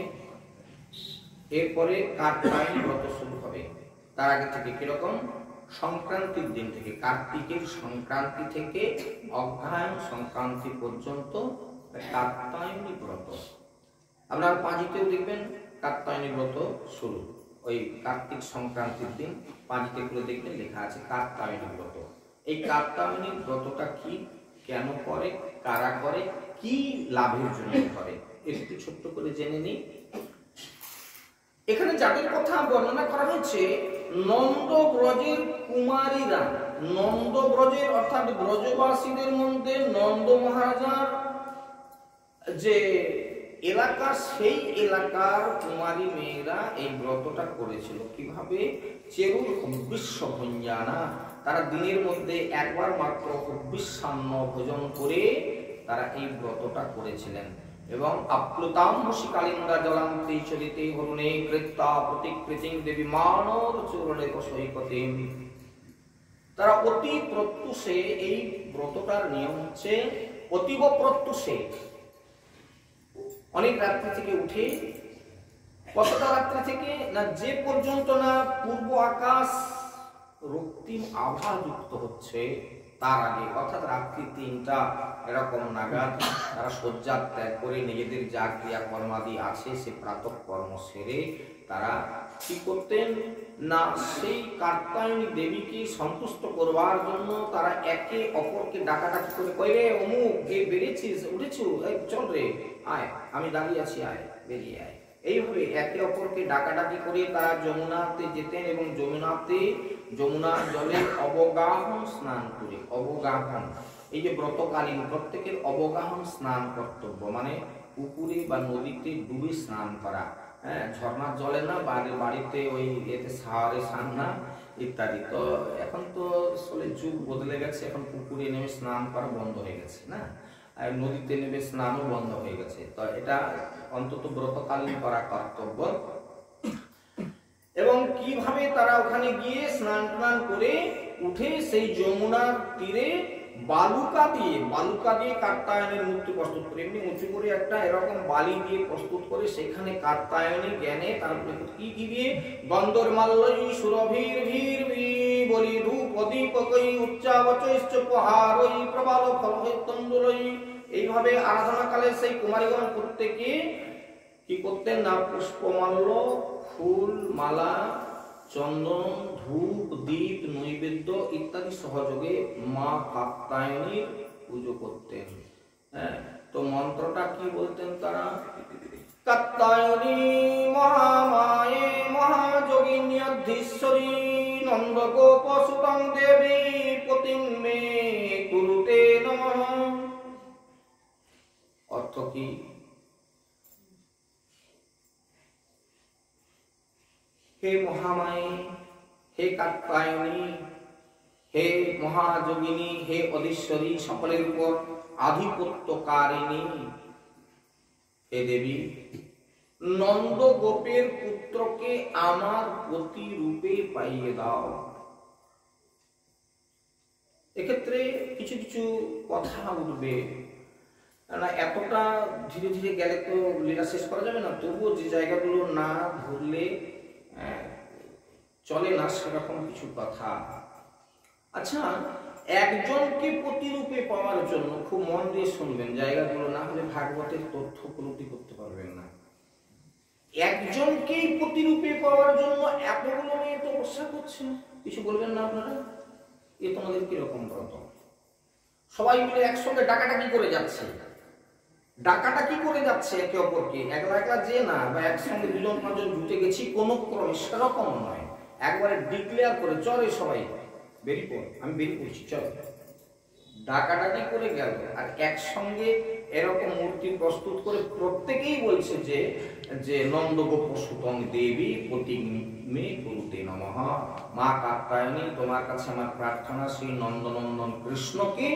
এরপরে কার্তিক ব্রত শুরু হবে। তার আগে থেকে কিরকম? সংক্রান্তির দিন থেকে, কার্তিকের সংক্রান্তি থেকে অঘ্রায়ণ সংক্রান্তি পর্যন্ত কাত্যায়নী ব্রত। আপনার পাঁজিতেও দেখবেন কাত্যায়নী ব্রত শুরু, ওই কার্তিক সংক্রান্তির দিন পাঁজিতে করে দেখবেন লেখা আছে কাত্যায়নী ব্রত। এই কাত্যায়নী ব্রতটা কি, কেন করে, কারা করে, কি লাভের জন্য করে, একটু ছোট্ট করে জেনে নিই। এখানে যাদের কথা বর্ণনা করা হয়েছে নন্দ ব্রজের কুমারীরা, নন্দ ব্রজের অর্থাৎ ব্রজবাসীদের মধ্যে নন্দ মহারাজার যে এলাকা, সেই এলাকার কুমারী মেয়েরা এই ব্রতটা করেছিল। কিভাবে? চেরুর বিশ্বভঞ্জানা, তারা দিনের মধ্যে একবার মাত্র হব্বিষ্যান্ন ভোজন করে তারা এই ব্রতটা করেছিলেন। এবং আপ্লুতাম মুশিকালিন্দা জলান্তে চলিতে হরুণে কৃত্তা প্রতিকৃতিং দেবী মানর চূরণে সৈকতিম। তারা অতি প্রত্যুষে, এই ব্রতটার নিয়ম হচ্ছে অতীব প্রত্যুষে, অনেক রাত্রি থেকে উঠে, কতটা রাত্রি থেকে না, যে পর্যন্ত না পূর্ব আকাশ রক্তিম আভা যুক্ত হচ্ছে তার আগে, অর্থাৎ রাত্রি ৩টা এরকম নাগাদ তারা শয্যা ত্যাগ করে নিজেদের যা ক্রিয়া কর্মাদি আছে সে প্রাতঃ কর্ম সেরে তারা কি করতেন না, সেই কাত্যায়নী দেবীকে সন্তুষ্ট করবার জন্য তারা একে অপরকে ডাকাডাকি করে, কইরে অমুক এ বেরিয়েছিস, উঠেছু, চল রে আয়, আমি দাঁড়িয়ে আছি, আয় বেরিয়ে আয়। এইভাবে একে অপরকে ডাকাডাকি করে তারা যমুনাতে যেতেন এবং যমুনার জলে অবগাহন স্নান করে, অবগাহন, এই যে ব্রতকালীন প্রত্যেকের অবগাহন স্নান কর্তব্য, মানে পুকুরে বা নদীতে ডুবে স্নান করা, হ্যাঁ, ঝর্ণার জলে না, বাড়িতে ওই এতে সাহারে স্নান না ইত্যাদি। তো এখন তো আসলে যুগ বদলে গেছে, এখন পুকুরে নেমে স্নান করা বন্ধ হয়ে গেছে না। নদীতে নেমে স্নানও বন্ধ হয়ে গেছে। তো এটা অন্তত ব্রতকালীন করা কর্তব্য। এবং কিভাবে তারা ওখানে গিয়ে স্নান টান করে উঠে সেই যমুনার তীরে বালুকা দিয়ে কাত্যায়নের মূর্তি প্রস্তুত করে, এমনি উঁচু করে একটা এরকম বালি দিয়ে প্রস্তুত করে সেখানে কাত্যায়নী জ্ঞানে তারপরে কি দিয়ে গন্ধর্মাল্লয়ী সুরভীর ভীর বলি ধূপ দীপকই উচ্চাবচৈশ্চ প্রহারই প্রবাল ফলতন্দুলই, এইভাবে আরাধনাকালে সেই কুমারীগণ প্রত্যেকে কি করতেন না পুষ্পমাল্য, ফুল, মালা, চন্দন, ধূপ, দীপ, নৈবেদ্য ইত্যাদি সহযোগে মা কাত্যায়নীর পুজো করতেন। হ্যাঁ, তো মন্ত্রটা কি বলতেন তারা? কাত্যায়নী মহামায়ে মহাযোগিনী অধীশ্বরী নন্দগোপ সুতং দেবী পতিং মে কুরুতে নমঃ। অর্থ কি? হে মহামায়ে, হে কাত্যায়নী, হে মহাযোগিনী, হে অধীশ্বরী, সকলের উপর আধিপত্যকারিণী, হে দেবী, নন্দগোপের পুত্রকে আমার প্রতিরূপে পাইয়ে দাও। এক্ষেত্রে কিছু কিছু কথা উঠবে, না এতটা ধীরে ধীরে গেলে তো লীলা শেষ করা যাবে না, তবুও যে জায়গাগুলো না ধরলে চলে না সেরকম কিছু কথা। আচ্ছা, একজনকে প্রতিরূপে পাওয়ার জন্য খুব মন দিয়ে শুনবেন জায়গাগুলো, না হলে ভাগবতের তথ্য উপলব্ধি করতে পারবেন না। একজনকেই প্রতিরূপে পাওয়ার জন্য এতগুলো মেয়ে তপস্যা করছে, কিছু বলবেন না আপনারা? এ তোমাদের কিরকম ব্রত? সবাই মিলে একসঙ্গে ডাকাডাকি করে যাচ্ছে, ডাকাডাকি করে যাচ্ছে একে অপরকে, একলা একলা যে না বা একসঙ্গে দুজন পাঁচজন জুটে গেছি কোনো ক্রমে, সেরকম নয়। একবারে ডিক্লেয়ার করে চলে সবাই বেরিয়ে পড়, আমি বেরিয়ে পড়ছি চল, ডাকাডাকি করে গেল। আর একসঙ্গে এরকম মূর্তি প্রস্তুত করে প্রত্যেকেই বলছে যে যে নন্দগোপ সুতং দেবী পতিং মে কুরুতে নমঃ। মা কাত্যায়নী, তোমার কাছে আমার প্রার্থনা, সেই নন্দনন্দন কৃষ্ণকে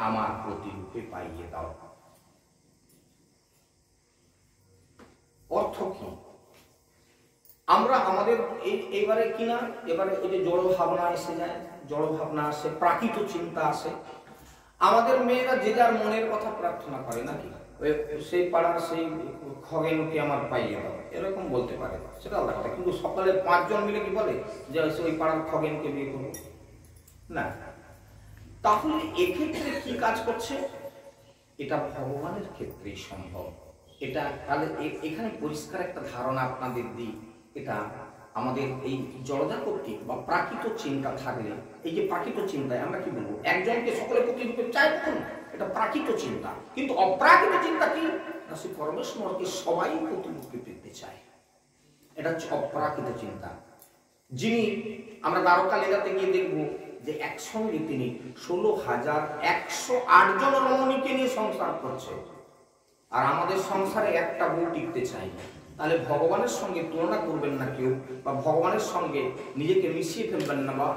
আমার প্রতিরূপে পাইয়ে দাও। অর্থ কি? আমরা আমাদের এইবারে কিনা এবারে ওই যে জড় ভাবনা এসে যায়, জড় ভাবনা আসে, প্রাকৃত চিন্তা আসে। আমাদের মেয়েরা যে যার মনের কথা প্রার্থনা করে নাকি, সেই পাড়ার সেই খগেনকে আমার পাইয়ে দাও, এরকম বলতে পারে, সেটা আলাদা কথা। কিন্তু সকালে 5 জন মিলে কি বলে যে ওই পাড়ার খগেনকে বিয়ে করবো না? তাহলে এক্ষেত্রে কি কাজ করছে? এটা ভগবানের ক্ষেত্রেই সম্ভব। এটা তাহলে এখানে পরিষ্কার একটা ধারণা আপনাদের দিই, এটা আমাদের এই জড়তা কর্তৃক বা প্রাকৃত চিন্তা থাকলে, এই যে প্রাকৃত চিন্তায় আমরা কি বলবো, একজনকে সকলে প্রতিরূপে চাই তখন এটা প্রাকৃত চিন্তা। কিন্তু অপ্রাকৃত চিন্তা কি না, সে পরমেশ্বরকে সবাই প্রতিরূপে পেতে চায়, এটা হচ্ছে অপ্রাকৃত চিন্তা। যিনি আমরা দ্বারকা লীলাতে গিয়ে দেখবো যে একসঙ্গে তিনি 16,108 জন রমণীকে নিয়ে সংসার করছে, আর আমাদের সংসারে একটা বউ টিকতে চাই। তাহলে ভগবানের সঙ্গে তুলনা করবেন না কেউ, বা ভগবানের সঙ্গে নিজেকে মিশিয়ে ফেলবেন না, বা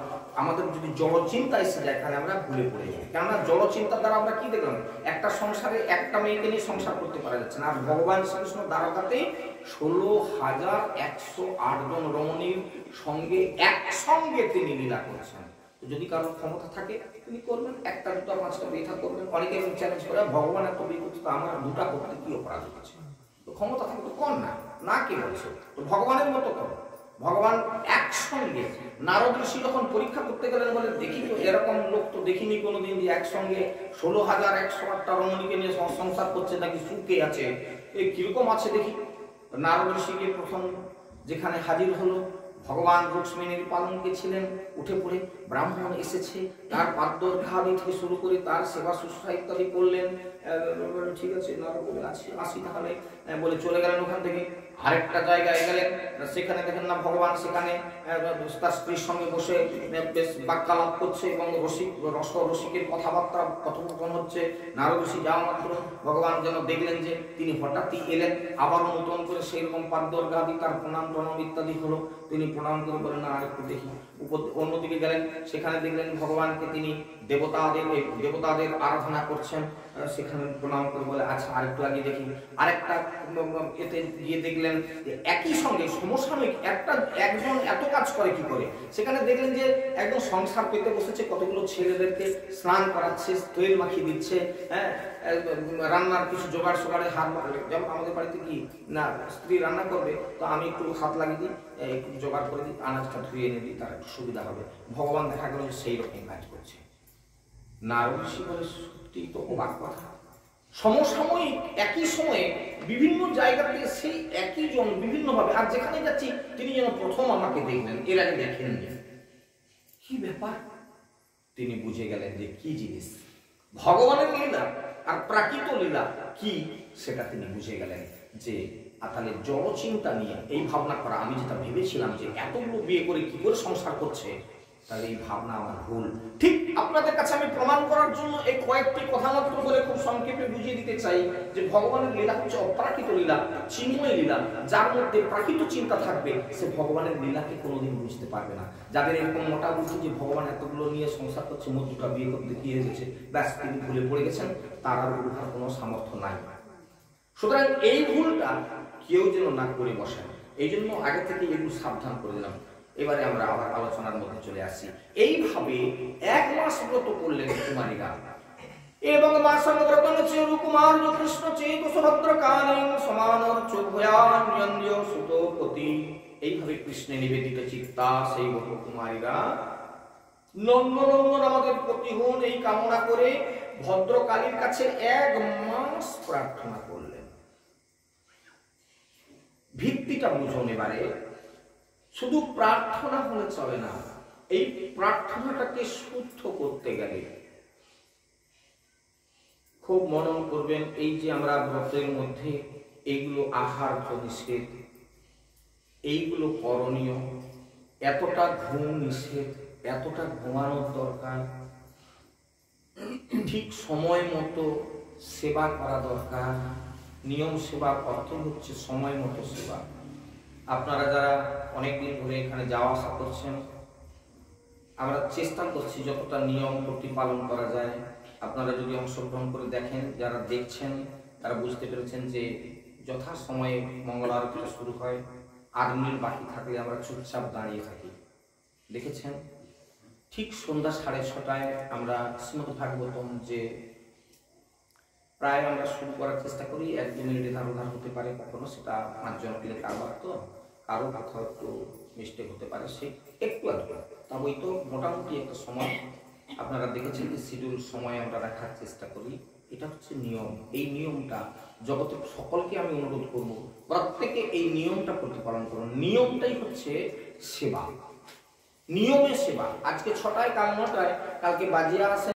আমাদের যদি জড়চিন্তা এসে যায় তাহলে আমরা ভুলে পড়ে যাই। কেননা জড়চিন্তা দ্বারা আমরা কি দেখলাম, একটা সংসারে একটা মেয়েকে নিয়ে সংসার করতে পারা যাচ্ছে না। আর ভগবান শ্রীকৃষ্ণ দ্বারকাতে 16,108 জন রমণীর সঙ্গে একসঙ্গে তিনি লীলা করছেন। যদি কারোর ক্ষমতা থাকে তিনি করবেন, একটা দুটা পাঁচটা বিয়ে করবেন। অনেকে চ্যালেঞ্জ করে ভগবান এত বিয়ে করছে, তো আমার দুটা করতে কি অপরাধ আছে? তো ক্ষমতা থাকে তো কর না, না কে বলছে, তো ভগবানের মতো করো। ভগবান একসঙ্গে, নারদ ঋষি যখন পরীক্ষা করতে গেলেন বলে দেখি তো এরকম লোক তো দেখিনি কোনোদিন যে একসঙ্গে 16,108টা রমণীকে নিয়ে সংসার করছে, নাকি সুখে আছে, এই কিরকম আছে দেখি। নারদ ঋষিকে প্রথম যেখানে হাজির হলো, ভগবান রুক্মিণীর পালঙ্কে ছিলেন, উঠে পড়ে ব্রাহ্মণ এসেছে, তার পাদ্যখাদি থেকে শুরু করে তার সেবা শুশ্রূষা ইত্যাদি করলেন। ঠিক আছে নারদ বলে আসি তাহলে বলে চলে গেলেন। ওখান থেকে আরেকটা জায়গায় গেলেন, সেখানে দেখেন না ভগবান সেখানে তার স্ত্রীর সঙ্গে বসে বেশ বাক্যালাপ করছে এবং রসিকের কথাবার্তা কথোপকথন হচ্ছে। নারদ ঋষি যাওয়া মাত্র ভগবান যেন দেখলেন যে তিনি হঠাৎই এলেন, আবারও নতুন করে সেই রকম পাদ্যর্ঘাদি তার প্রণাম ইত্যাদি হলো। তিনি প্রণাম করে বলেন না আরেকটু দেখি। অন্যদিকে গেলেন, সেখানে দেখলেন ভগবানকে তিনি দেবতাদের আরাধনা করছেন। সেখানে প্রণাম করে বলে আচ্ছা আরেকটু আগে দেখি, আরেকটা এতে গিয়ে দেখলেন যে একই সঙ্গে সমসাময়িক একজন এত কাজ করে কি করে, সেখানে দেখলেন যে একদম সংসার পেতে বসেছে, কতগুলো ছেলেদেরকে স্নান করাচ্ছে, তৈল মাখিয়ে দিচ্ছে, হ্যাঁ, রান্নার কিছু জোগাড় সোগাড়ে হাত মারবে। যেমন আমাদের বাড়িতে কি না, স্ত্রী রান্না করবে তো আমি একটু হাত লাগিয়ে দিই, একটু জোগাড় করে দিই, আনাজটা ধুয়ে এনে দিই, তার একটু সুবিধা হবে। ভগবান দেখা গেল সেই রকম কাজ করছে। নারদর্শী বলে সত্যি তো অবাক কথা, সমসাময়িক একই সময়ে বিভিন্ন জায়গাতে সেই একই জন বিভিন্নভাবে, আর যেখানে যাচ্ছি তিনি যেন প্রথম আমাকে দেখলেন, এর আগে দেখেননি। কি ব্যাপার? তিনি বুঝে গেলেন যে কি জিনিস ভগবানের লীলা আর প্রাকৃত লীলা কি, সেটা তিনি বুঝে গেলেন। যে তাহলে জড়চিন্তা নিয়ে এই ভাবনা করা, আমি যেটা ভেবেছিলাম যে এতগুলো বিয়ে করে কি করে সংসার করছে, তাহলে এই ভাবনা আমার ভুল। ঠিক আপনাদের কাছে আমি প্রমাণ করার জন্য এই কয়েকটি কথা মাত্র বলে খুব সংক্ষেপে বুঝিয়ে দিতে চাই যে ভগবানের লীলা হচ্ছে অপ্রাকৃত লীলা, চিন্ময় লীলা। যার মধ্যে প্রাকৃত চিন্তা থাকবে সে ভগবানের লীলাকে কোনোদিন বুঝতে পারবে না। যাদের এরকম মোটা বুঝি যে ভগবান এতগুলো নিয়ে সংসার করছে, মধ্যটা বিয়ে করতে গিয়ে গেছে, ব্যাস তিনি ভুলে পড়ে গেছেন, তার আর উঠার কোনো সামর্থ্য নাই। সুতরাং এই ভুলটা কেউ যেন না করে বসেন, এই জন্য আগে থেকে একটু সাবধান করে দিলাম। এবারে আমরা আবার আলোচনার মধ্যে চলে আসছি। এইভাবে 1 মাস ব্রত করলেন কুমারীরা, এবং মাসং ব্রতং চেরু কুমার কৃষ্ণ চেত সুভদ্র কালীন সমানর চোভয়ান্যন্য় সুতপতি। এইভাবে কৃষ্ণে নিবেদিত চিত্তা সেই বহু কুমারীরা নন্দনন্দন আমাদের প্রতি হন এই কামনা করে ভদ্রকালীর কাছে 1 মাস প্রার্থনা করলেন। ভিত্তিটা বুঝুন এবারে, শুধু প্রার্থনা হলে চলে না, এই প্রার্থনাটাকে শুদ্ধ করতে গেলে খুব মনন করবেন। এই যে আমরা ব্রতের মধ্যে এইগুলো আহার্য নিষেধ, এইগুলো করণীয়, এতটা ঘুম নিষেধ, এতটা ঘুমানোর দরকার, ঠিক সময় মতো সেবা করা দরকার। নিয়ম সেবার অর্থ হচ্ছে সময় মতো সেবা। আপনারা যারা অনেকদিন ধরে এখানে যাওয়া আসা করছেন, আমরা চেষ্টা করছি যতটা নিয়ম প্রতিপালন করা যায়। আপনারা যদি অংশগ্রহণ করে দেখেন, যারা দেখছেন তারা বুঝতে পেরেছেন যে যথা সময়ে মঙ্গল আরতিটা শুরু হয়, 8 মিনিট বাকি থাকলে আমরা চুপচাপ দাঁড়িয়ে থাকি। দেখেছেন? ঠিক সন্ধ্যা 6:30টায় আমরা শ্রীমদ্ ভাগবতম যে প্রায় আমরা শুরু করার চেষ্টা করি, 1-2 মিনিটে ধার উধার হতে পারে, কখনো সেটা 5 জন কিনে কারবার, তো কারো কোথাও একটু মিস্টেক হতে পারে, সে একটু আসবে। তা বই তো মোটামুটি একটা সময় আপনারা দেখেছেন যে শিডিউল সময় আমরা রাখার চেষ্টা করি। এটা হচ্ছে নিয়ম। এই নিয়মটা জগতের সকলকে আমি অনুরোধ করব, প্রত্যেকে এই নিয়মটা প্রতিপালন করুন। নিয়মটাই হচ্ছে সেবা, নিয়মে সেবা। আজকে 6টায়, কাল 9টায়, কালকে বাজিয়ে আসে